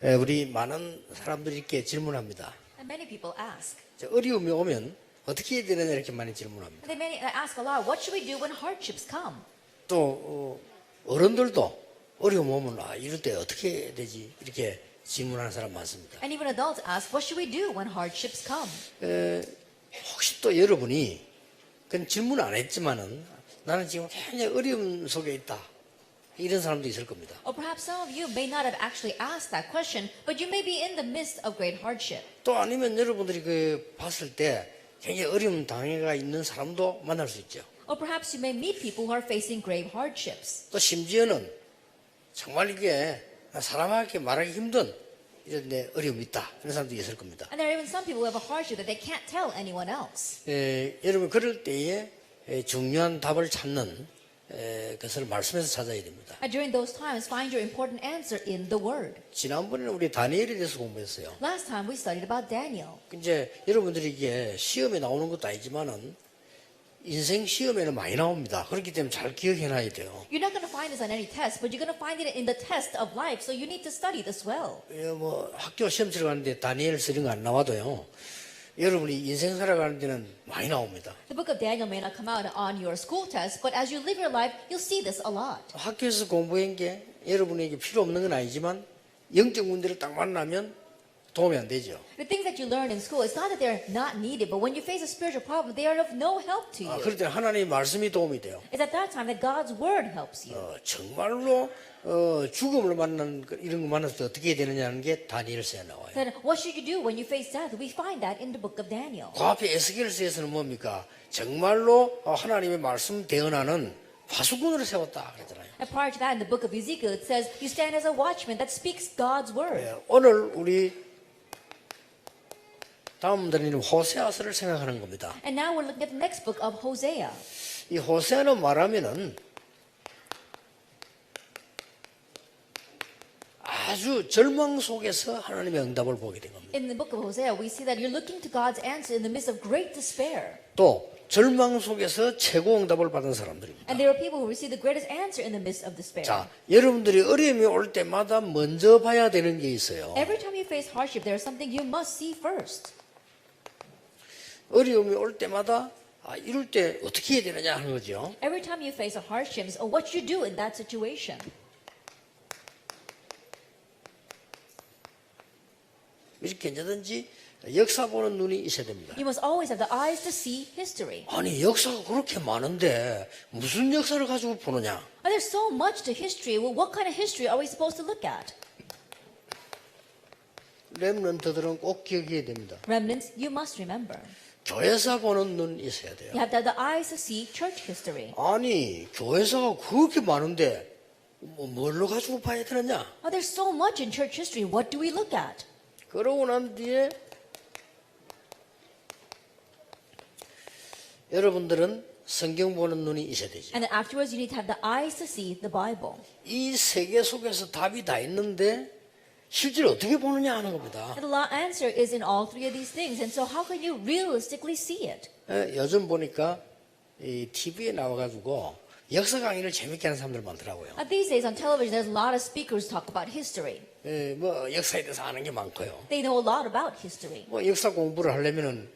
우리 많은 사람들이 이렇게 질문합니다. And many people ask. 어려움이 오면 어떻게 해야 되느냐 이렇게 많이 질문합니다. And they ask a lot, what should we do when hardships come? 또 어른들도 어려움 오면 이럴 때 어떻게 해야 되지 이렇게 질문하는 사람 많습니다. And even adults ask, what should we do when hardships come? 혹시 또 여러분이 그건 질문 안 했지만은 나는 지금 굉장히 어려움 속에 있다 이런 사람도 있을 겁니다. Or perhaps some of you may not have actually asked that question, but you may be in the midst of great hardship. 또 아니면 여러분들이 그 봤을 때 굉장히 어려움 당해가 있는 사람도 만날 수 있죠. Or perhaps you may meet people who are facing grave hardships. 또 심지어는 정말 이게 사람에게 말하기 힘든 이런 데 어려움이 있다 그런 사람도 있을 겁니다. And there are even some people who have a hardship that they can't tell anyone else. 여러분 그럴 때에 중요한 답을 찾는 것을 말씀에서 찾아야 됩니다. And during those times, find your important answer in the Word. 지난번에는 우리 다니엘에 대해서 공부했어요. Last time we studied about Daniel. 이제 여러분들이 이게 시험에 나오는 것도 아니지만은 인생 시험에는 많이 나옵니다. 그렇기 때문에 잘 기억해놔야 돼요. You're not going to find this on any test, but you're going to find it in the test of life, so you need to study this well. 뭐 학교 시험 치러 가는데 다니엘 이런 거 안 나와도요. 여러분이 인생 살아가는 데는 많이 나옵니다. The book of Daniel may not come out on your school test, but as you live your life, you'll see this a lot. 학교에서 공부한 게 여러분에게 필요 없는 건 아니지만 영적 문제를 딱 만나면 도움이 안 되죠. The things that you learn in school, it's not that they're not needed, but when you face a spiritual problem, they are of no help to you. 그럴 때 하나님의 말씀이 도움이 돼요. It's at that time that God's Word helps you. 정말로 죽음을 만난 이런 거 만났을 때 어떻게 해야 되느냐는 게 다니엘서에 나와요. Then what should you do when you face death? We find that in the book of Daniel. 그 앞에 에스겔서에서는 뭡니까? 정말로 하나님의 말씀 대언하는 파수꾼으로 세웠다 그러잖아요. And prior to that, in the book of Ezekiel, it says, you stand as a watchman that speaks God's Word. 오늘 우리 다음 드리는 호세아서를 생각하는 겁니다. And now we're looking at the next book of Hosea. 이 호세아는 말하면은 아주 절망 속에서 하나님의 응답을 보게 된 겁니다. In the book of Hosea, we see that you're looking to God's answer in the midst of great despair. 또 절망 속에서 최고 응답을 받은 사람들입니다. And there are people who receive the greatest answer in the midst of despair. 자, 여러분들이 어려움이 올 때마다 먼저 봐야 되는 게 있어요. Every time you face hardship, there is something you must see first. 어려움이 올 때마다 이럴 때 어떻게 해야 되느냐 하는 거죠. Every time you face a hardship, what you do in that situation. 이렇게 언제든지 역사 보는 눈이 있어야 됩니다. You must always have the eyes to see history. 아니 역사가 그렇게 많은데 무슨 역사를 가지고 보느냐. There's so much to history. Well, what kind of history are we supposed to look at? 렘넌트들은 꼭 기억해야 됩니다. Remnants, you must remember. 교회사 보는 눈 있어야 돼요. You have to have the eyes to see church history. 아니 교회사가 그렇게 많은데 뭘로 가지고 봐야 되느냐. There's so much in church history. What do we look at? 그러고 난 뒤에 여러분들은 성경 보는 눈이 있어야 되죠. And then afterwards, you need to have the eyes to see the Bible. 이 세계 속에서 답이 다 있는데 실제로 어떻게 보느냐 하는 겁니다. And the answer is in all three of these things. And so how can you realistically see it? 요즘 보니까 이 TV에 나와가지고 역사 강의를 재밌게 하는 사람들 많더라고요. These days on television, there's a lot of speakers who talk about history. 뭐 역사에 대해서 아는 게 많고요. They know a lot about history. 뭐 역사 공부를 하려면은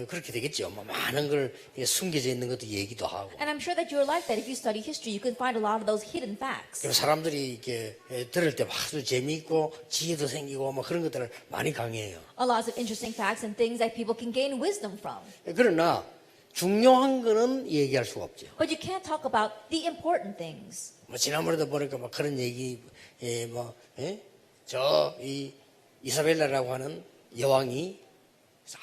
그렇게 되겠죠. 뭐 많은 걸 숨겨져 있는 것도 얘기도 하고. And I'm sure that you're like that. If you study history, you can find a lot of those hidden facts. 그리고 사람들이 이렇게 들을 때 아주 재미있고 지혜도 생기고 뭐 그런 것들을 많이 강의해요. A lot of interesting facts and things that people can gain wisdom from. 그러나 중요한 거는 얘기할 수가 없죠. But you can't talk about the important things. 뭐 지난번에도 보니까 막 그런 얘기, 저 이 이사벨라라고 하는 여왕이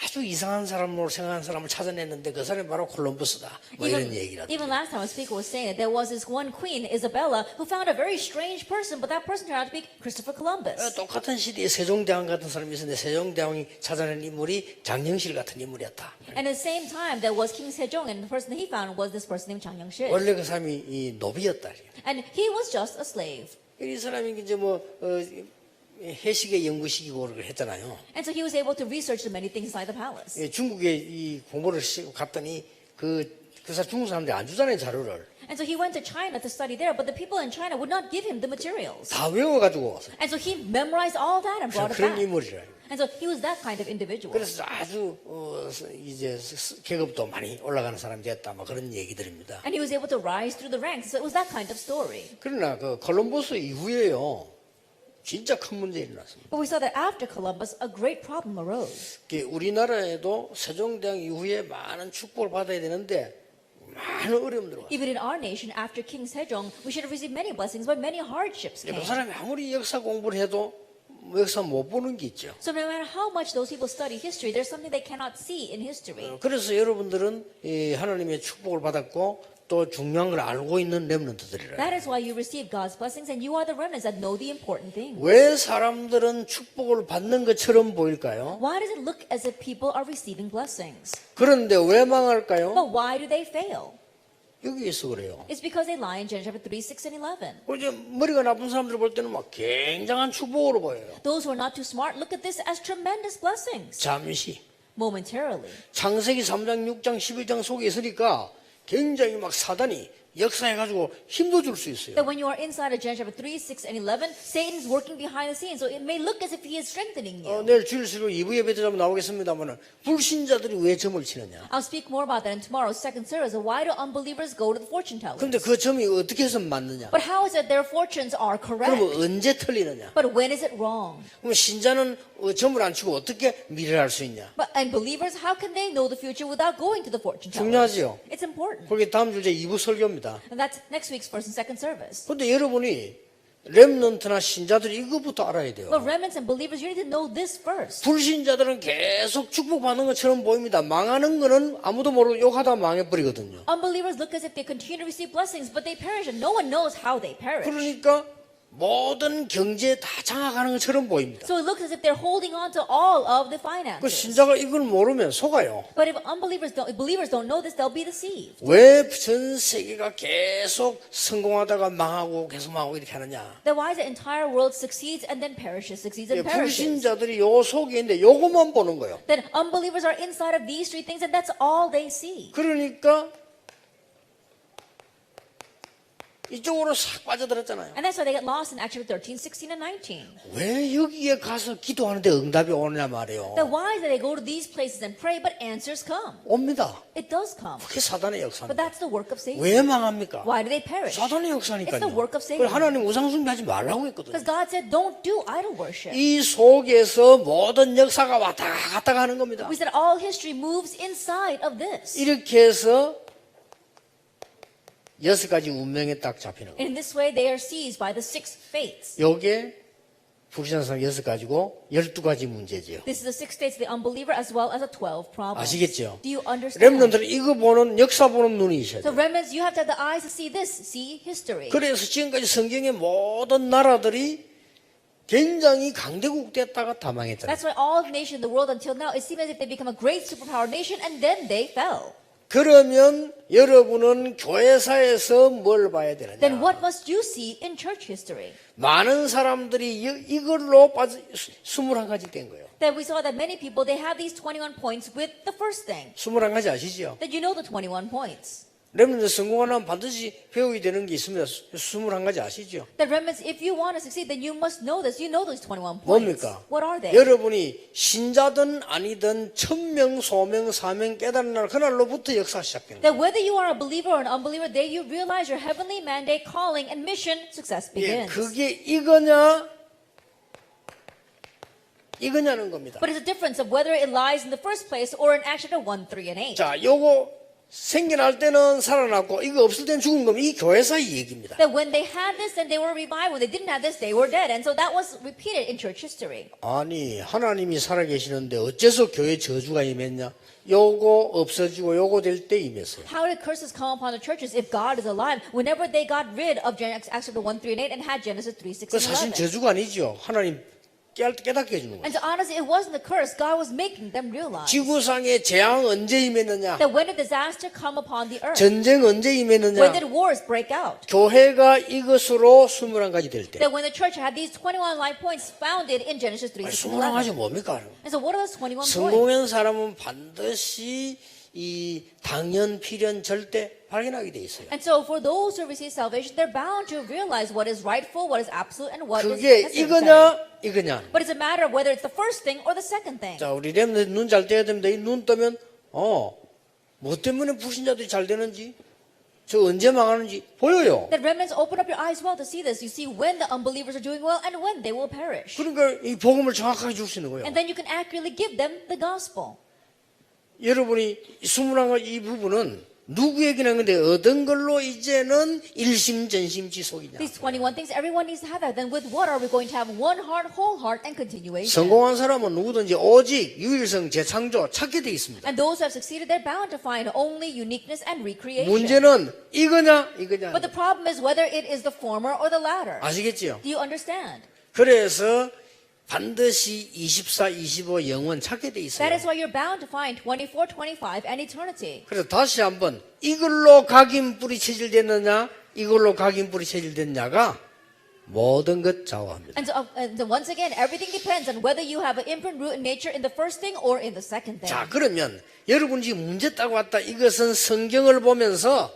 아주 이상한 사람으로 생각하는 사람을 찾아냈는데 그 사람이 바로 콜럼버스다. 뭐 이런 얘기라든지. Even last time a speaker was saying that there was this one queen, Isabella, who found a very strange person, but that person turned out to be Christopher Columbus. 똑같은 시대에 세종대왕 같은 사람이 있었는데 세종대왕이 찾아낸 인물이 장영실 같은 인물이었다. And at the same time, there was King Sejong, and the person that he found was this person named Chang Yangshi. 원래 그 사람이 이 노비였다. And he was just a slave. 이 사람이 이제 뭐 해식의 연구시키고 그걸 했잖아요. And so he was able to research the many things inside the palace. 중국에 이 공부를 갔더니 그 사람 중국 사람들이 안 주잖아요 자료를. And so he went to China to study there, but the people in China would not give him the materials. 다 외워가지고 왔어요. And so he memorized all that and brought it 그런 back. 인물이라. And so he was that kind of individual. 그래서 아주 이제 계급도 많이 올라가는 사람이 됐다. 뭐 그런 얘기들입니다. And he was able to rise through the ranks. So it was that kind of story. 그러나 그 콜럼버스 이후에요, 진짜 큰 문제 일어났습니다. But we saw that after Columbus, a great problem arose. 우리나라에도 세종대왕 이후에 많은 축복을 받아야 되는데 많은 어려움 들어왔어요. Even in our nation, after King Sejong, we should have received many blessings, but many hardships 그 came. 사람이 아무리 역사 공부를 해도 역사 못 보는 게 있죠. So no matter how much those people study history, there's something they cannot see in history. 그래서 여러분들은 이 하나님의 축복을 받았고 또 중요한 걸 알고 있는 렘넌트들이라. That is why you receive God's blessings, and you are the remnants that know the important things. 왜 사람들은 축복을 받는 것처럼 보일까요? Why does it look as if people are receiving blessings? 그런데 왜 망할까요? But why do they fail? 여기에서 그래요. It's because they lie in Genesis chapter 3, 6, and 11. 이제 머리가 나쁜 사람들 볼 때는 막 굉장한 축복으로 보여요. Those who are not too smart look at this as tremendous blessings. 잠시. Momentarily. 창세기 3장, 6장, 11장 속에 있으니까 굉장히 막 사단이 역사해가지고 힘도 줄 수 있어요. That when you are inside of Genesis chapter 3, 6, and 11, Satan is working behind the scenes. So it may look as if he is strengthening you. 내일 주일수록 2부 예배 때 나오겠습니다만 불신자들이 왜 점을 치느냐. I'll speak more about that in tomorrow's second service. Why do unbelievers go to the fortune tellers? 그런데 그 점이 어떻게 해서 맞느냐. But how is it their fortunes are correct? 그러면 언제 틀리느냐. But when is it wrong? 그럼 신자는 점을 안 치고 어떻게 미래를 알 수 있냐. And believers, how can they know the future without going to the fortune tellers? 중요하지요. It's important. 그게 다음 주제 2부 설교입니다. And that's next week's first and second service. 그런데 여러분이 렘넌트나 신자들이 이것부터 알아야 돼요. But remnants and believers, you need to know this first. 불신자들은 계속 축복받는 것처럼 보입니다. 망하는 거는 아무도 모르고 욕하다 망해버리거든요. Unbelievers look as if they continue to receive blessings, but they perish, and no one knows how they perish. 그러니까 모든 경제에 다 장악하는 것처럼 보입니다. So it looks as if they're holding on to all of the 그 finances. 신자가 이걸 모르면 속아요. But if believers don't know this, they'll be deceived. 왜 전 세계가 계속 성공하다가 망하고 계속 망하고 이렇게 하느냐. Then why is the entire world succeeds and then perishes, succeeds and perishes? 불신자들이 요 속에 있는데 요것만 보는 거예요. Then unbelievers are inside of these three things, and that's all they see. 그러니까 이쪽으로 싹 빠져들었잖아요. And that's why they get lost in Acts chapter 13, 16, and 19. 왜 여기에 가서 기도하는데 응답이 오느냐 말이에요. Then why is it they go to these places and pray, but answers come? 옵니다. It does come. 그게 사단의 But 역사입니다. that's the work of Satan. 왜 망합니까? Why do they perish? 사단의 It's the 역사니까요. work of Satan. 그래서 하나님 우상숭배하지 말라고 했거든요. Because God said, don't do idol worship. 이 속에서 모든 역사가 왔다 갔다 가는 겁니다. We said all history moves inside of this. 이렇게 해서 6가지 운명에 딱 잡히는 거예요. In this way, they are seized by the six fates. 요게 불신앙상 6가지고 12가지 문제지요. This is the six states of the unbeliever as well as the 12 problems. 아시겠죠? Do you understand? 렘넌트는 이거 보는 역사 보는 눈이 있어야 So 돼요. remnants, you have to have the eyes to see this, see history. 그래서 지금까지 성경의 모든 나라들이 굉장히 강대국 됐다가 다 망했잖아요. That's why all nations in the world until now, it seems as if they become a great superpower nation and then they fell. 그러면 여러분은 교회사에서 뭘 봐야 Then 되느냐? what must you see in church history? 많은 사람들이 이걸로 빠져 21가지 된 거예요. That we saw that many people, they have these 21 points with the first thing. 21가지 아시죠? That you know the 21 points. 렘넌트 성공하려면 반드시 배워야 되는 게 있습니다. 21가지 아시죠? That remnants, if you want to succeed, then you must know this. You know those 21 points. 뭡니까? What are they? 여러분이 신자든 아니든 천명, 소명, 사명 깨달은 날 그날로부터 역사 시작되는 거예요. That whether you are a believer or an unbeliever, there you realize your heavenly mandate, calling, and mission, success 예, begins. 그게 이거냐는 겁니다. But it's a difference of whether it lies in the first place or in Acts chapter 1, 3, and 8. 자, 요거 생겨날 때는 살아났고 이거 없을 때는 죽은 겁니다. 이 교회사 이 얘기입니다. That when they had this, then they were revived. When they didn't have this, they were dead. And so that was repeated in church history. 아니 하나님이 살아계시는데 어째서 교회 저주가 임했냐? 요거 없어지고 요거 될 때 임했어요. How did curses come upon the churches if God is alive? Whenever they got rid of Acts chapter 1, 3, and 8 and had Genesis 3, 6, 그 and 사실 11. 저주가 아니죠. 하나님 깨닫게 해주는 거예요. And so honestly, it wasn't the curse. God was making them realize 지구상에 재앙 언제 임했느냐? that when did disaster come upon the earth? 전쟁 언제 When 임했느냐? did wars break out? 교회가 이것으로 21가지 될 때. That when the church had these 21 life points founded in Genesis 3, 6, and 21가지 11. 뭡니까? And so what are those 21 points? 성공한 사람은 반드시 이 당연, 필연, 절대 발견하게 돼 있어요. And so for those who receive salvation, they're bound to realize what is rightful, what is absolute, and what is 그게 necessary. 이거냐, 이거냐. But it's a matter of whether it's the first thing or the second thing. 자, 우리 렘넌트 눈 잘 떼야 됩니다. 이 눈 뜨면, 뭐 때문에 불신자들이 잘 되는지, 저 언제 망하는지 보여요. That remnants open up your eyes well to see this. You see when the unbelievers are doing well and when they will perish. 그러니까 이 복음을 정확하게 줄 수 있는 거예요. And then you can accurately give them the gospel. 여러분이 21가지 이 부분은 누구에게나 근데 얻은 걸로 이제는 일심전심지속이냐. These 21 things, everyone needs to have that. Then with what are we going to have? One heart, whole heart, and continuation. 성공한 사람은 누구든지 오직 유일성, 재창조 찾게 돼 있습니다. And those who have succeeded, they're bound to find only uniqueness and recreation. 문제는 이거냐 이거냐. But the problem is whether it is the former or the latter. 아시겠지요? Do you understand? 그래서 반드시 24, 25 영원 찾게 돼 있어요. That is why you're bound to find 24, 25, and eternity. 그래서 다시 한번 이걸로 각인뿔이 체질됐느냐 이걸로 각인뿔이 체질됐냐가 모든 것 좌우합니다. And so once again, everything depends on whether you have an imprint root in nature in the first thing or in the second thing. 자, 그러면 여러분이 지금 문제 따고 왔다. 이것은 성경을 보면서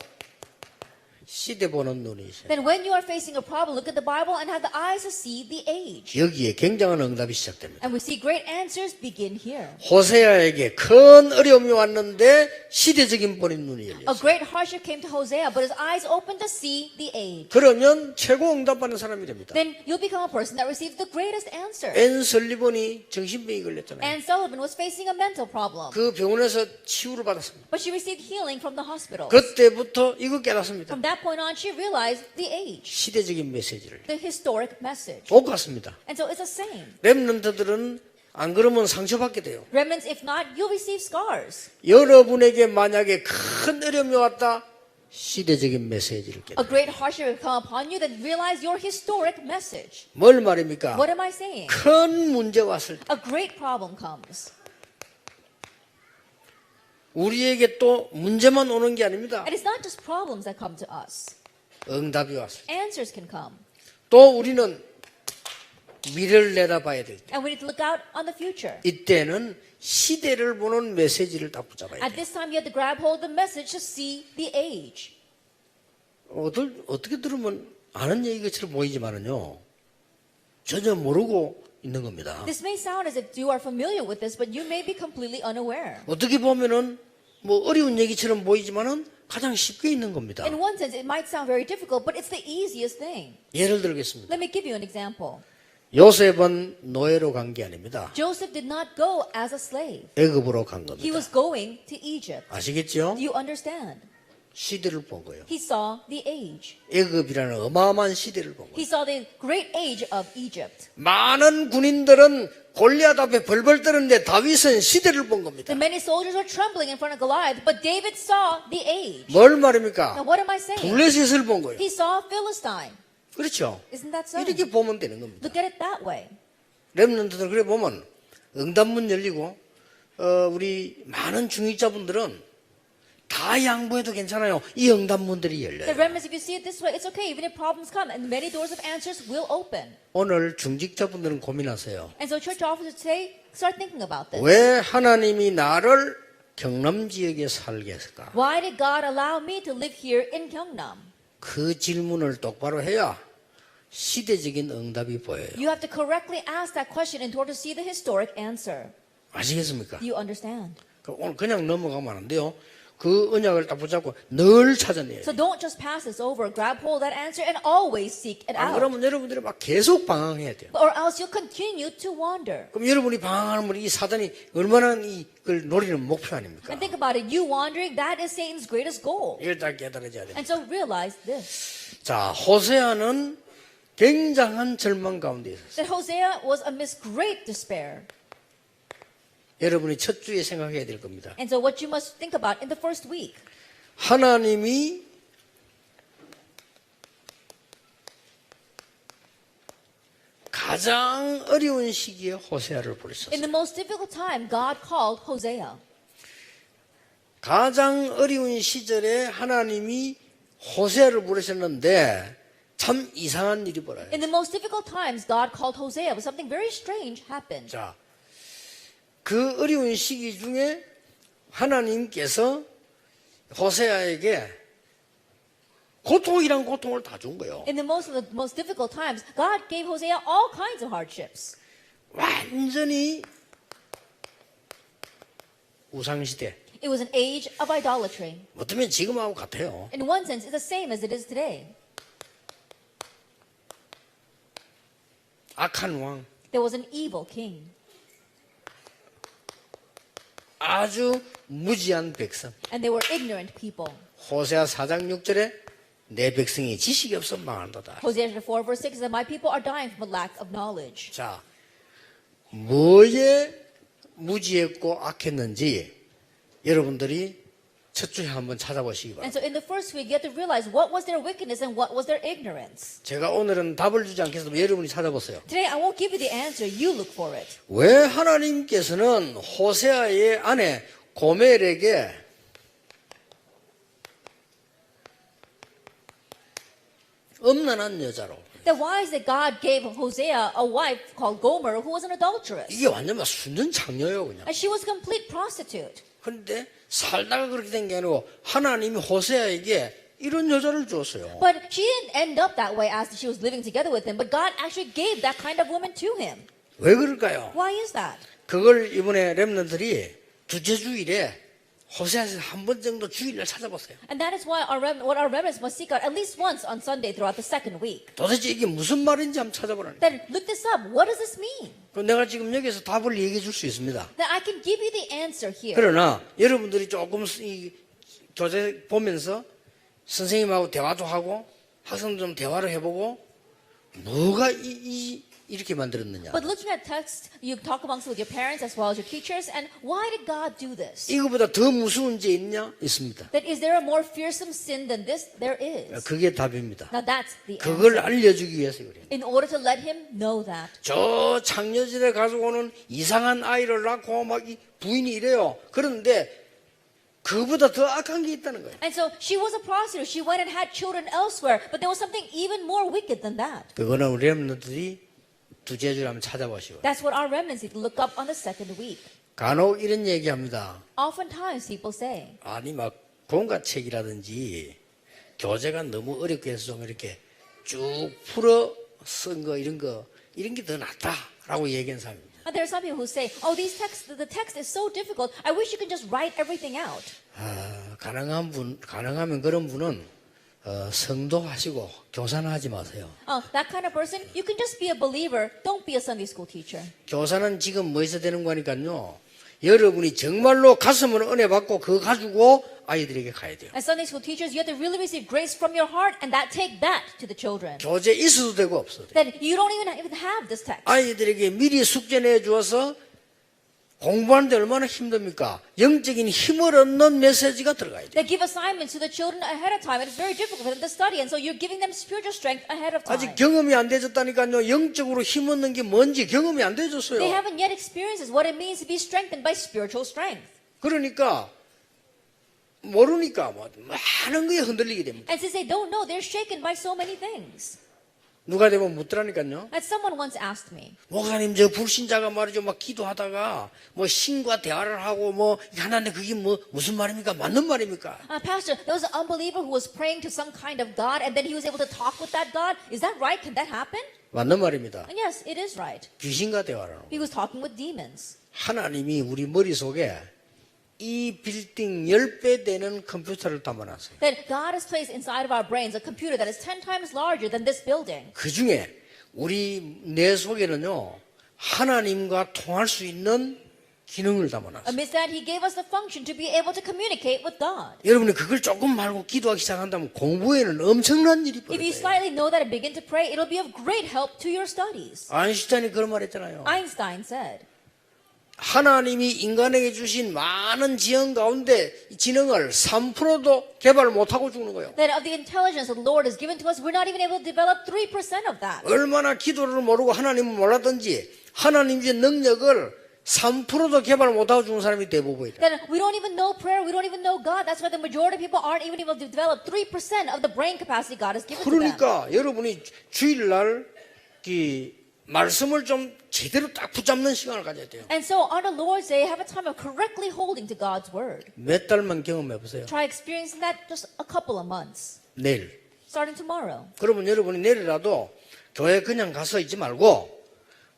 시대 보는 눈이셔요. Then when you are facing a problem, look at the Bible and have the eyes to see the age. 여기에 굉장한 응답이 시작됩니다. And we see great answers begin here. 호세아에게 큰 어려움이 왔는데 시대적인 보는 눈이 A 열렸어요. great hardship came to Hosea, but his eyes opened to see the age. 그러면 최고 응답받는 사람이 됩니다. Then you'll become a person that receives the greatest answer. 앤 설리번이 정신병이 걸렸잖아요. Anne Sullivan was facing a mental problem, 그 병원에서 치유를 받았습니다. but she received healing from the hospital. 그때부터 이거 깨닫습니다. From that point on, she realized the age, 시대적인 메시지를. the historic message. 똑같습니다. And so it's the same. 렘넌트들은 안 그러면 상처받게 돼요. Remnants, if not, you'll receive scars. 여러분에게 만약에 큰 어려움이 왔다. 시대적인 메시지를 A 깨닫. great hardship will come upon you, then realize your historic message. 뭘 말입니까? What am I saying? 큰 문제 왔을 때 A great problem comes. 우리에게 또 문제만 오는 게 아닙니다. And it's not just problems that come to us. 응답이 왔을 때. Answers can come. 또 우리는 미래를 내다봐야 될 때. And we need to look out on the future. 이때는 시대를 보는 메시지를 딱 붙잡아야 At 돼. this time, you have to grab hold of the message to see the age. 어떻게 들으면 아는 얘기처럼 보이지만은요. 전혀 모르고 있는 겁니다. This may sound as if you are familiar with this, but you may be completely unaware. 어떻게 보면은 뭐 어려운 얘기처럼 보이지만은 가장 쉽게 있는 겁니다. In one sense, it might sound very difficult, but it's the easiest thing. 예를 들겠습니다. Let me give you an example. 요셉은 노예로 간 게 아닙니다. Joseph did not go as a slave. 애굽으로 간 He 겁니다. was going to Egypt. 아시겠죠? Do you understand? 시대를 본 거예요. He saw the age. 애굽이라는 어마어마한 시대를 본 He 거예요. saw the great age of Egypt. 많은 군인들은 골리앗 앞에 벌벌 떠는데 다윗은 시대를 본 겁니다. The many soldiers were trembling in front of Goliath, but David saw the age. 뭘 Now, 말입니까? what am I saying? 블레셋을 본 거예요. He saw Philistine. 그렇죠? Isn't that so? 이렇게 보면 되는 겁니다. Look at it that way. 렘넌트들 그래 보면 응답문 열리고 우리 많은 중직자분들은 다 양보해도 괜찮아요. 이 응답문들이 The 열려요. remnants, if you see it this way, it's okay. Even if problems come, and many doors of answers will open. 오늘 중직자분들은 고민하세요. And so church officers today start thinking about this. 왜 하나님이 나를 경남 지역에 살게 했을까? Why did God allow me to live here in Gyeongnam? 그 질문을 똑바로 해야 시대적인 응답이 보여요. You have to correctly ask that question in order to see the historic answer. 아시겠습니까? Do you understand? 오늘 그냥 넘어가면 안 돼요. 그 언약을 딱 붙잡고 늘 찾아내요. So don't just pass this over. Grab hold of that answer and always seek it 안 out. 그러면 여러분들이 막 계속 방황해야 돼요. Or else you'll continue to wander. 그럼 여러분이 방황하는 분이 이 사단이 얼마나 이걸 노리는 목표 아닙니까? And think about it. You wandering, that is Satan's greatest goal. 이걸 다 깨달아져야 돼요. And so realize this. 자, 호세아는 굉장한 절망 가운데 있었어요. That Hosea was amidst great despair. 여러분이 첫 주에 생각해야 될 겁니다. And so what you must think about in the first week. 하나님이 가장 어려운 시기에 호세아를 In 부르셨어요. the most difficult time, God called Hosea. 가장 어려운 시절에 하나님이 호세아를 부르셨는데 참 이상한 일이 벌어요. In the most difficult times, God called Hosea, but something very strange happened. 자, 그 어려운 시기 중에 하나님께서 호세아에게 고통이란 고통을 다 준 거예요. In the most difficult times, God gave Hosea all kinds of hardships. 완전히 우상시대. It was an age of idolatry. 어쩌면 지금하고 같아요. In one sense, it's the same as it is today. 악한 왕, There was an evil king 아주 무지한 백성. and they were ignorant people. 호세아 4장 6절에 내 백성이 지식이 없어 망한다다. Hosea chapter 4 verse 6 says that my people are dying from a lack of knowledge. 자, 뭐에 무지했고 악했는지 여러분들이 첫 주에 한번 찾아보시기 And 바랍니다. so in the first week, you have to realize what was their wickedness and what was their ignorance. 제가 오늘은 답을 주지 않겠습니다. 여러분이 찾아보세요. Today, I won't give you the answer. You look for it. 왜 하나님께서는 호세아의 아내 고멜에게 음란한 여자로, Then why is it God gave Hosea a wife called Gomer who was an adulteress? 이게 완전 막 순전창녀예요 그냥. And she was a complete prostitute. 그런데 살다가 그렇게 된 게 아니고 하나님이 호세아에게 이런 여자를 주었어요. But she didn't end up that way as she was living together with him, but God actually gave that kind of woman to him. 왜 그럴까요? Why is that? 그걸 이번에 렘넌트들이 두째 주일에 호세아에서 한 번 정도 주일날 찾아봤어요. And that is why what our remnants must seek out at least once on Sunday throughout the second week. 도대체 이게 무슨 말인지 한번 찾아보라니. Then look this up. What does this mean? 내가 지금 여기서 답을 얘기해 줄 수 있습니다. Then I can give you the answer here. 그러나 여러분들이 조금 이 교재 보면서 선생님하고 대화도 하고 학생도 좀 대화를 해보고 뭐가 이렇게 만들었느냐. But looking at text, you talk amongst with your parents as well as your teachers, and why did God do this? 이거보다 더 무서운 죄 있냐? 있습니다. That is there a more fearsome sin than this? There is. 그게 답입니다. Now that's the 그걸 answer. 알려주기 위해서 그래요. In order to let him know that. 저 창녀집에 가지고는 이상한 아이를 낳고 막 부인이 이래요. 그런데 그보다 더 악한 게 있다는 거예요. And so she was a prostitute. She went and had children elsewhere, but there was something even more wicked than that. 그거는 우리 렘넌트들이 두째 주를 한번 찾아보시고. That's what our remnants need to look up on the second week. 간혹 이런 얘기합니다. Oftentimes people say, 아니 막 공과책이라든지 교재가 너무 어렵게 해서 좀 이렇게 쭉 풀어 쓴 거 이런 게 더 낫다라고 얘기한 사람입니다. and there are some people who say, oh, the text is so difficult. I wish you could just write everything out. 가능하면 그런 분은 성도하시고 교사는 하지 마세요. That kind of person, you can just be a believer. Don't be a Sunday school teacher. 교사는 지금 뭐 있어야 되는 거니까요. 여러분이 정말로 가슴으로 은혜 받고 그거 가지고 아이들에게 가야 돼요. As Sunday school teachers, you have to really receive grace from your heart and take that to the children. 교재 있어도 되고 없어도 돼요. Then you don't even have this text. 아이들에게 미리 숙제 내주어서 공부하는데 얼마나 힘듭니까? 영적인 힘을 얻는 메시지가 들어가야 돼요. They give assignments to the children ahead of time. It's very difficult for them to study, and so you're giving them spiritual strength ahead of time. 아직 경험이 안 되졌다니까요. 영적으로 힘 얻는 게 뭔지 경험이 안 They 되졌어요. haven't yet experienced what it means to be strengthened by spiritual strength. 그러니까 모르니까 뭐 많은 거에 흔들리게 됩니다. And since they don't know, they're shaken by so many things. 누가 되면 묻더라니까요. And someone once asked me, 목사님 저 불신자가 말이죠 막 기도하다가 뭐 신과 대화를 하고 뭐 하나님 그게 뭐 무슨 말입니까? 맞는 말입니까? Pastor, there was an unbeliever who was praying to some kind of God, and then he was able to talk with that God. Is that right? Can that happen? 맞는 말입니다. And yes, it is right. 귀신과 대화를 하고. He was talking with demons. 하나님이 우리 머릿속에 이 빌딩 10배 되는 컴퓨터를 담아놨어요. That God has placed inside of our brains a computer that is 10 times larger than this building. 그 중에 우리 뇌 속에는요 하나님과 통할 수 있는 기능을 담아놨어요. Amidst that, He gave us the function to be able to communicate with God. 여러분이 그걸 조금 말고 기도하기 시작한다면 공부에는 엄청난 일이 If you 벌어져요. slightly know that and begin to pray, it'll be of great help to your studies. 아인슈타인이 그런 말 했잖아요. Einstein said, 하나님이 인간에게 주신 많은 지형 가운데 이 지능을 3%도 개발 못하고 죽는 거예요. that of the intelligence that the Lord has given to us, we're not even able to develop 3% of that. 얼마나 기도를 모르고 하나님을 몰랐든지 하나님 주신 능력을 3%도 개발 못하고 죽는 사람이 대부분이다. That we don't even know prayer, we don't even know God. That's why the majority of people aren't even able to develop 3% of the brain capacity God has given to them. 그러니까 여러분이 주일날 말씀을 좀 제대로 딱 붙잡는 시간을 가져야 돼요. And so on the Lord's Day, have a time of correctly holding to God's word. 몇 달만 경험해 보세요. Try experiencing that just a couple of months, 내일. starting tomorrow. 그러면 여러분이 내일이라도 교회 그냥 가서 있지 말고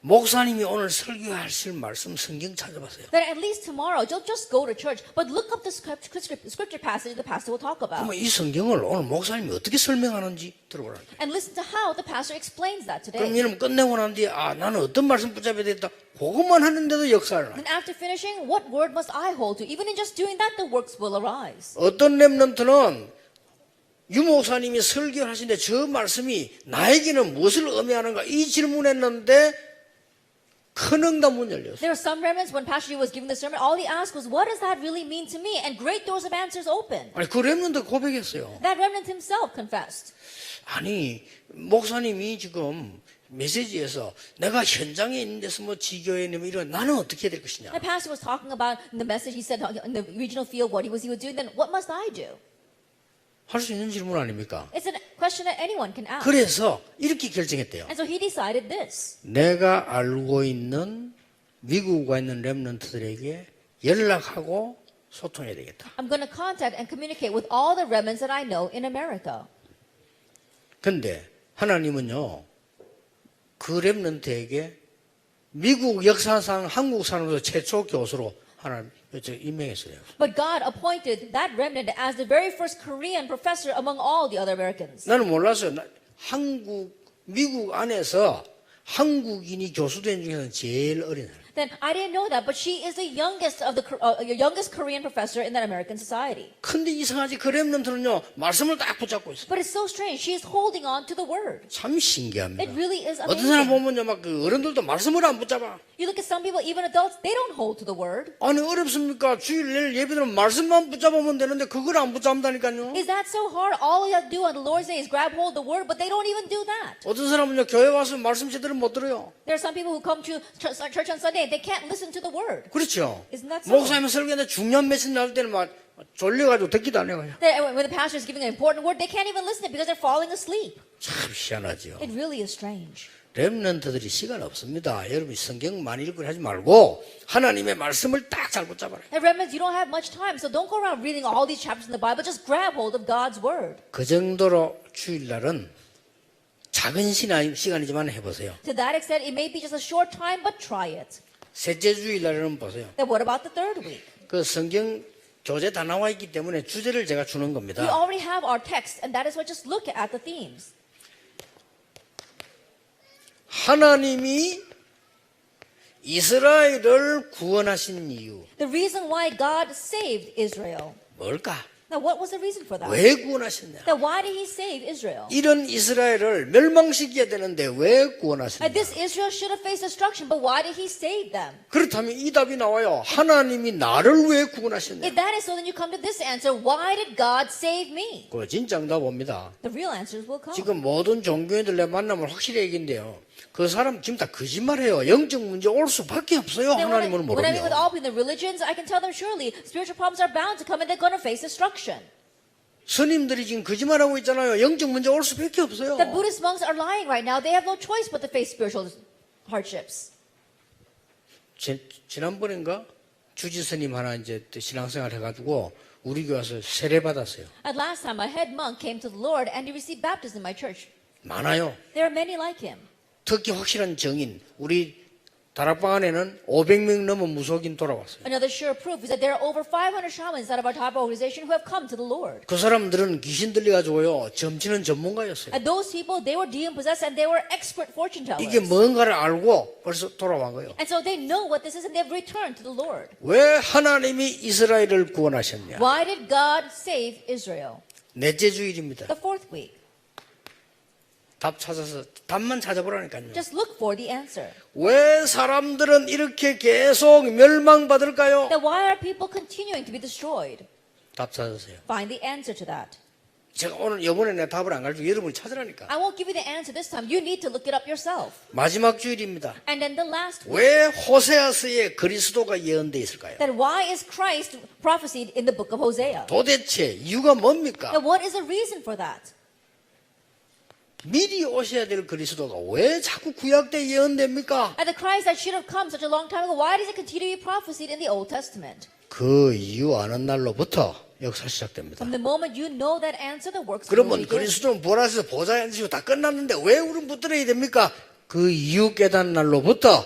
목사님이 오늘 설교하실 말씀 성경 찾아보세요. Then at least tomorrow, don't just go to church, but look up the scripture passage the pastor will talk about. 그러면 이 성경을 오늘 목사님이 어떻게 설명하는지 들어보라. And listen to how the pastor explains that 그럼 today. 여러분 끝내고 난 뒤에 나는 어떤 말씀 붙잡아야 되겠다. 그것만 하는데도 역사를 나. Then after finishing, what word must I hold to? Even in just doing that, the works will arise. 어떤 렘넌트는 유 목사님이 설교를 하시는데 저 말씀이 나에게는 무엇을 의미하는가 이 질문했는데 큰 응답 문 열렸어요. There were some remnants when Pastor Yu was giving the sermon, all he asked was, what does that really mean to me? And great doors of answers opened. 아니 그 렘넌트 고백했어요. That remnant himself confessed. 아니 목사님이 지금 메시지에서 내가 현장에 있는 데서 뭐 지교에 있는 이런 나는 어떻게 해야 될 것이냐. The pastor was talking about in the message, he said in the regional field what he would do. Then what must I do? 할 수 있는 질문 아닙니까? It's a question that anyone can ask. 그래서 이렇게 결정했대요. And so he decided this. 내가 알고 있는 미국에 와 있는 렘넌트들에게 연락하고 소통해야 되겠다. I'm going to contact and communicate with all the remnants that I know in America. 근데 하나님은요, 그 렘넌트에게 미국 역사상 한국 사람으로서 최초 교수로 하나님 임명했어요. But God appointed that remnant as the very first Korean professor among all the other Americans. 나는 몰랐어요. 미국 안에서 한국인이 교수된 중에서는 제일 어린 사람. Then I didn't know that, but she is the youngest of the youngest Korean professor in that American society. 근데 이상하지 그 렘넌트는요 말씀을 딱 붙잡고 있어요. But it's so strange. She is holding on to the word. 참 신기합니다. It really is 어떤 사람 amazing. 보면요 막 그 어른들도 말씀을 안 붙잡아. You look at some people, even adults, they don't hold to the word. 아니 어렵습니까? 주일 내일 예배드리면 말씀만 붙잡으면 되는데 그걸 안 붙잡는다니까요. Is that so hard? All you have to do on the Lord's Day is grab hold of the word, but they don't even do that. 어떤 사람은요 교회 와서 말씀 제대로 못 들어요. There are some people who come to church on Sunday, they can't listen to the word. 그렇죠. Isn't that so? 목사님 설교하는데 중요한 메시지 나올 때는 막 졸려가지고 듣기도 안 해요. When the pastor is giving an important word, they can't even listen to it because they're falling asleep. 참 희한하죠. It really is strange. 렘넌트들이 시간 없습니다. 여러분이 성경 많이 읽고 하지 말고 하나님의 말씀을 딱 잘 붙잡아라. And remnants, you don't have much time, so don't go around reading all these chapters in the Bible. Just grab hold of God's word. 그 정도로 주일날은 작은 시간이지만 해보세요. To that extent, it may be just a short time, but try it. 셋째 주일날은 보세요. Then what about the third week? 그 성경 교재 다 나와 있기 때문에 주제를 제가 주는 We 겁니다. already have our text, and that is why just look at the themes. 하나님이 이스라엘을 구원하신 이유 The reason why God saved Israel. 뭘까? Now, what was the reason for that? 왜 구원하셨냐? Now, why did He save Israel? 이런 이스라엘을 멸망시켜야 되는데 왜 구원하셨냐? This Israel should have faced destruction, but why did He save them? 그렇다면 이 답이 나와요. 하나님이 나를 왜 구원하셨냐? If that is so, then you come to this answer: why did God save me? 그 진짜 응답 옵니다. The real answers will come. 지금 모든 종교인들 내 만나면 확실히 얘기인데요. 그 사람 지금 다 거짓말해요. 영적 문제 올 수밖에 없어요. Then 하나님은 when I meet with 모르면. all people in the religions, I can tell them surely spiritual problems are bound to come and they're going to face destruction. 스님들이 지금 거짓말하고 있잖아요. 영적 문제 올 수밖에 없어요. The Buddhist monks are lying right now. They have no choice but to face spiritual hardships. 지난번인가 주지 스님 하나 이제 신앙생활 해가지고 우리 교회 와서 세례 받았어요. At last time, a head monk came to the Lord and he received baptism in my church. 많아요. There are many like him. 특히 확실한 정인 우리 다락방 안에는 500명 넘은 무속인 돌아왔어요. Another sure proof is that there are over 500 shamans out of our top organization who have come to the Lord. 그 사람들은 귀신 들려가지고요 점치는 전문가였어요. And those people, they were demon possessed and they were expert fortune tellers. 이게 뭔가를 알고 벌써 돌아온 거예요. And so they know what this is and they've returned to the Lord. 왜 하나님이 이스라엘을 구원하셨냐? Why did God save Israel? 넷째 주일입니다. The fourth week. 답 찾아서 답만 찾아보라니까요. Just look for the answer. 왜 사람들은 이렇게 계속 멸망받을까요? Then why are people continuing to be destroyed? 답 찾으세요. Find the answer to that. 제가 오늘 이번에 내 답을 안 가르치고 여러분이 찾으라니까. I won't give you the answer this time. You need to look it up yourself. 마지막 주일입니다. And then the last week. 왜 호세아서에 그리스도가 예언되어 있을까요? Then why is Christ prophesied in the book of Hosea? 도대체 이유가 뭡니까? Now what is the reason for that? 미리 오셔야 될 그리스도가 왜 자꾸 구약 때 예언됩니까? And the Christ that should have come such a long time ago, why does it continue to be prophesied in the Old Testament? 그 이유 아는 날로부터 역사 시작됩니다. From the moment you know that answer, the works will 그러면 begin. 그리스도는 보라에서 보좌에 앉으시고 다 끝났는데 왜 우리는 붙들어야 됩니까? 그 이유 깨닫는 날로부터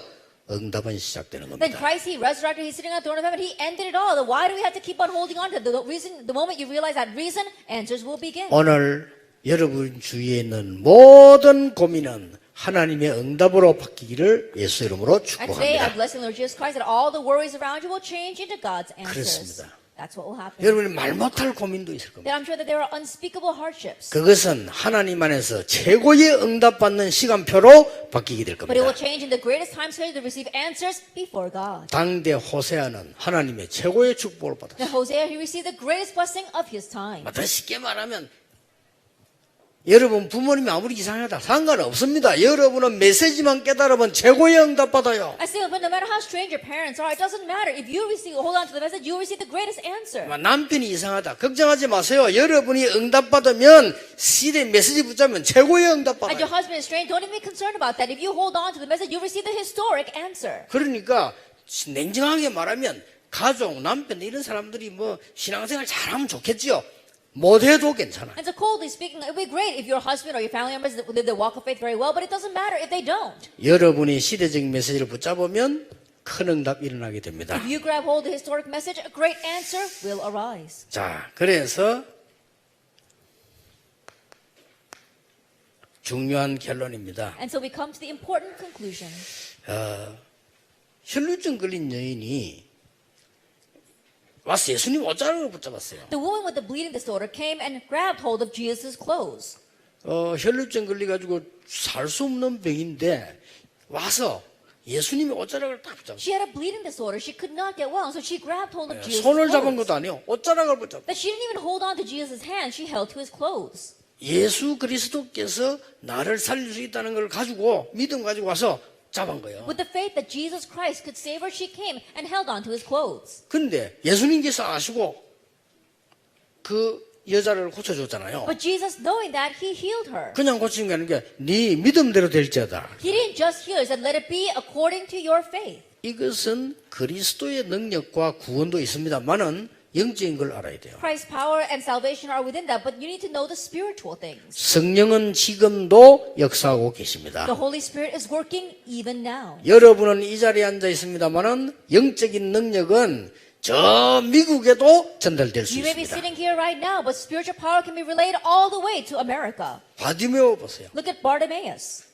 응답은 시작되는 Then 겁니다. Christ, He resurrected, He's sitting on the throne of heaven, He ended it all. Then why do we have to keep on holding on to it? The moment you realize that reason, answers will begin. 오늘 여러분 주위에 있는 모든 고민은 하나님의 응답으로 바뀌기를 예수 이름으로 And today, I 축복합니다. bless the Lord Jesus Christ that all the worries around you will change into God's answers. 그렇습니다. That's what will happen. 여러분이 말 못할 고민도 있을 겁니다. Then I'm sure that there are unspeakable hardships. 그것은 하나님 안에서 최고의 응답받는 시간표로 바뀌게 될 But it will 겁니다. change in the greatest time schedule to receive answers before God. 당대 호세아는 하나님의 최고의 축복을 Then 받았어요. Hosea, he received the greatest blessing of his time. 더 쉽게 말하면 여러분 부모님이 아무리 이상하다 상관없습니다. 여러분은 메시지만 깨달으면 최고의 응답 받아요. I say, but no matter how strange your parents are, it doesn't matter. If you hold on to the message, you will receive the greatest answer. 남편이 이상하다 걱정하지 마세요. 여러분이 응답 받으면 시대 메시지 붙잡으면 최고의 응답 And your 받아요. husband is strange, don't even be concerned about that. If you hold on to the message, you'll receive the historic answer. 그러니까 냉정하게 말하면 가족, 남편 이런 사람들이 뭐 신앙생활 잘하면 좋겠지요. 못해도 괜찮아요. And so coldly speaking, it would be great if your husband or your family members live their walk of faith very well, but it doesn't matter if they don't. 여러분이 시대적인 메시지를 붙잡으면 큰 응답 일어나게 됩니다. If you grab hold of the historic message, a great answer will arise. 자, 그래서 중요한 결론입니다. And so we come to the important conclusion. 혈루증 걸린 여인이 와서 예수님 옷자락을 붙잡았어요. The woman with the bleeding disorder came and grabbed hold of Jesus' clothes. 혈루증 걸려가지고 살 수 없는 병인데 와서 예수님의 옷자락을 딱 붙잡았어요. She had a bleeding disorder. She could not get well, so she grabbed hold of Jesus' 손을 잡은 clothes. 것도 아니에요. 옷자락을 붙잡았어요. But she didn't even hold on to Jesus' hand. She held to his clothes. 예수 그리스도께서 나를 살릴 수 있다는 걸 가지고 믿음 가지고 와서 잡은 거예요. With the faith that Jesus Christ could save her, she came and held on to his clothes. 근데 예수님께서 아시고 그 여자를 고쳐줬잖아요. But Jesus, knowing that, he healed her. 그냥 고치는 게 아니라 네 믿음대로 될지어다. He didn't just heal her. He said, let it be according to your faith. 이것은 그리스도의 능력과 구원도 있습니다만은 영적인 걸 알아야 돼요. Christ's power and salvation are within that, but you need to know the spiritual things. 성령은 지금도 역사하고 계십니다. The Holy Spirit is working even now. 여러분은 이 자리에 앉아 있습니다만은 영적인 능력은 저 미국에도 전달될 수 You may be 있습니다. sitting here right now, but spiritual power can be relayed all the way to America. 바디메오 보세요. Look at Bartimaeus,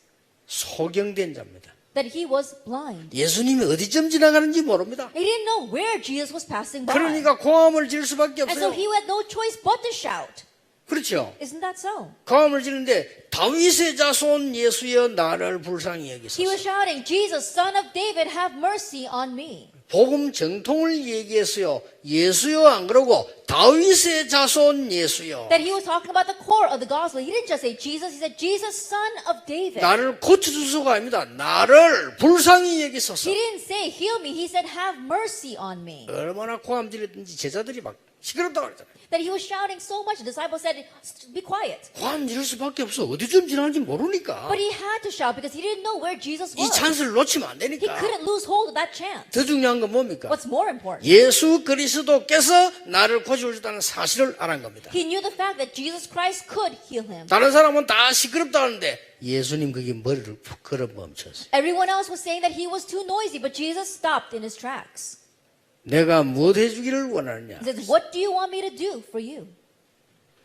소경된 자입니다. that he was blind. 예수님이 어디쯤 지나가는지 모릅니다. He didn't know where Jesus was passing by. 그러니까 고함을 지를 수밖에 And so 없어요. he had no choice but to shout. 그렇죠. Isn't that so? 고함을 지르는데 다윗의 자손 예수여 나를 불쌍히 He 여기소서. was shouting, Jesus, son of David, have mercy on me. 복음 정통을 얘기했어요. 예수여 안 그러고 다윗의 자손 예수여. That he was talking about the core of the gospel. He didn't just say Jesus, he said Jesus, son of David. 나를 고쳐주소가 아닙니다. 나를 불쌍히 여기소서. He didn't say heal me, he said have mercy on me. 얼마나 고함 지르든지 제자들이 막 시끄럽다고 그러잖아요. That he was shouting so much, the disciples said, be quiet. 고함 지를 수밖에 없어. 어디쯤 지나는지 모르니까. But he had to shout because he didn't know where Jesus 이 was. 찬스를 놓치면 안 He 되니까. couldn't lose hold of that chance. 더 중요한 건 뭡니까? What's more important? 예수 그리스도께서 나를 고쳐주셨다는 사실을 알은 겁니다. He knew the fact that Jesus Christ could heal him. 다른 사람은 다 시끄럽다 하는데 예수님 거기 머리를 푹 걸어 멈췄어요. Everyone else was saying that he was too noisy, but Jesus stopped in his tracks. 내가 무엇 해주기를 원하느냐? He said, what do you want me to do for you?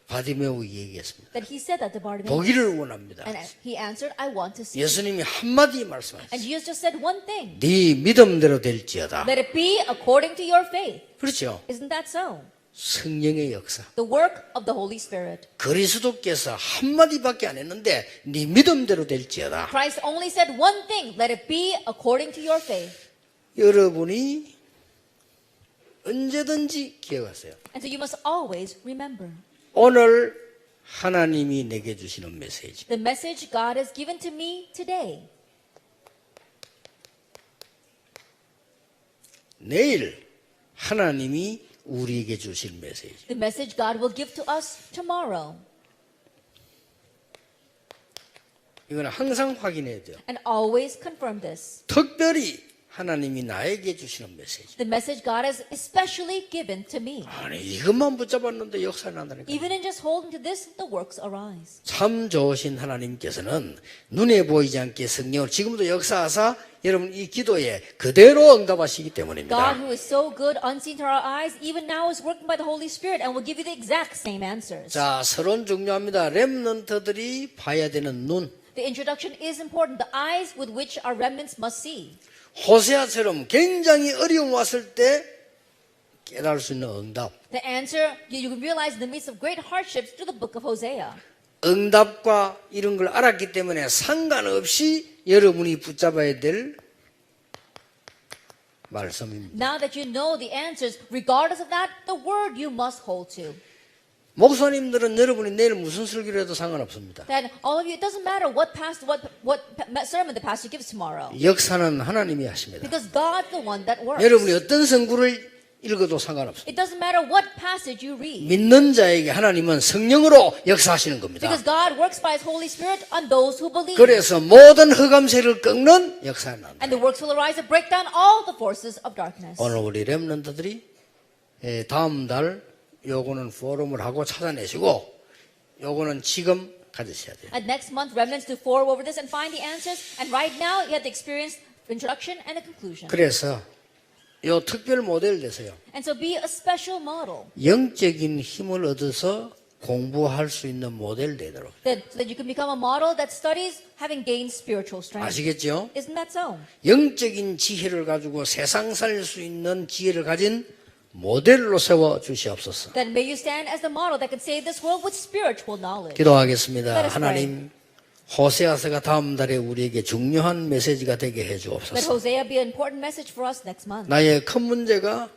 바디메오 얘기했습니다. That he said that to Bartimaeus. 보기를 원합니다. And he answered, I want to see. 예수님이 한마디 말씀하셨어요. And Jesus just said one thing. 네 믿음대로 될지어다. Let it be according to your faith. 그렇죠. Isn't that so? 성령의 역사. The work of the Holy Spirit. 그리스도께서 한마디밖에 안 했는데 네 믿음대로 될지어다. Christ only said one thing. Let it be according to your faith. 여러분이 언제든지 기억하세요. And so you must always remember. 오늘 하나님이 내게 주시는 메시지. The message God has given to me today. 내일 하나님이 우리에게 주실 메시지. The message God will give to us tomorrow. 이건 항상 확인해야 돼요. and always confirm this. 특별히 하나님이 나에게 주시는 메시지. The message God has especially given to me. 아니 이것만 붙잡았는데 역사가 난다니까. Even in just holding to this, the works arise. 참 좋으신 하나님께서는 눈에 보이지 않게 성령을 지금도 역사하사 여러분 이 기도에 그대로 응답하시기 God, 때문입니다. who is so good, unseen to our eyes, even now is working by the Holy Spirit and will give you the exact same answers. 자, 서론 중요합니다. 렘넌트들이 봐야 되는 눈. The introduction is important. The eyes with which our remnants must see. 호세아처럼 굉장히 어려움 왔을 때 깨달을 수 있는 응답. The answer you can realize in the midst of great hardships through the book of Hosea. 응답과 이런 걸 알았기 때문에 상관없이 여러분이 붙잡아야 될 말씀입니다. Now that you know the answers, regardless of that, the word you must hold to. 목사님들은 여러분이 내일 무슨 설교를 해도 상관없습니다. That all of you, it doesn't matter what sermon the pastor gives tomorrow. 역사는 하나님이 하십니다. Because God's the one that works. 여러분이 어떤 성구를 읽어도 상관없습니다. It doesn't matter what passage you read. 믿는 자에게 하나님은 성령으로 역사하시는 겁니다. Because God works by His Holy Spirit on those who believe. 그래서 모든 흑암세를 꺾는 역사가 난다. And the works will arise to break down all the forces of darkness. 오늘 우리 렘넌트들이 다음 달 요거는 포럼을 하고 찾아내시고 요거는 지금 가지셔야 돼요. And next month, remnants to forward over this and find the answers. And right now, you have to experience the introduction and the conclusion. 그래서 요 특별 모델 되세요. And so be a special model. 영적인 힘을 얻어서 공부할 수 있는 모델 되도록. So that you can become a model that studies having gained spiritual strength. 아시겠죠? Isn't that so? 영적인 지혜를 가지고 세상 살릴 수 있는 지혜를 가진 모델로 세워 주시옵소서. Then may you stand as the model that can save this world with spiritual knowledge. 기도하겠습니다. Let us pray. 하나님, 호세아서가 다음 달에 우리에게 중요한 메시지가 되게 해 Let 주옵소서. Hosea be an important message for us next month. 나의 큰 문제가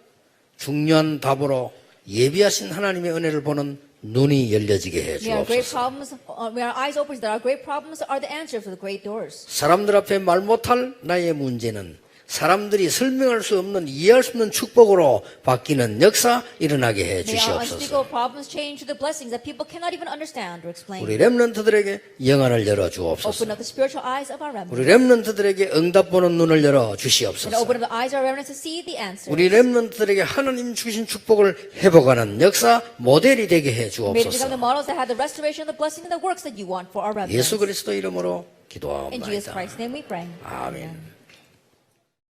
중요한 답으로 예비하신 하나님의 은혜를 보는 눈이 열려지게 해 May our great 주옵소서. problems, may our eyes open that our great problems are the answer for the great doors. 사람들 앞에 말 못할 나의 문제는 사람들이 설명할 수 없는 이해할 수 없는 축복으로 바뀌는 역사 일어나게 해 May our 주시옵소서. unspeakable problems change to the blessings that people cannot even understand or explain. 우리 렘넌트들에게 영안을 열어 Open 주옵소서. up the spiritual eyes of our remnants. 우리 렘넌트들에게 응답 보는 눈을 열어 And 주시옵소서. open up the eyes of our remnants to see the answers. 우리 렘넌트들에게 하나님 주신 축복을 회복하는 역사 모델이 되게 해 May it become the 주옵소서. models that have the restoration, the blessing, and the works that you want for our remnants. 예수 그리스도 이름으로 In Jesus 기도하옵나이다. Christ's name we pray. 아멘.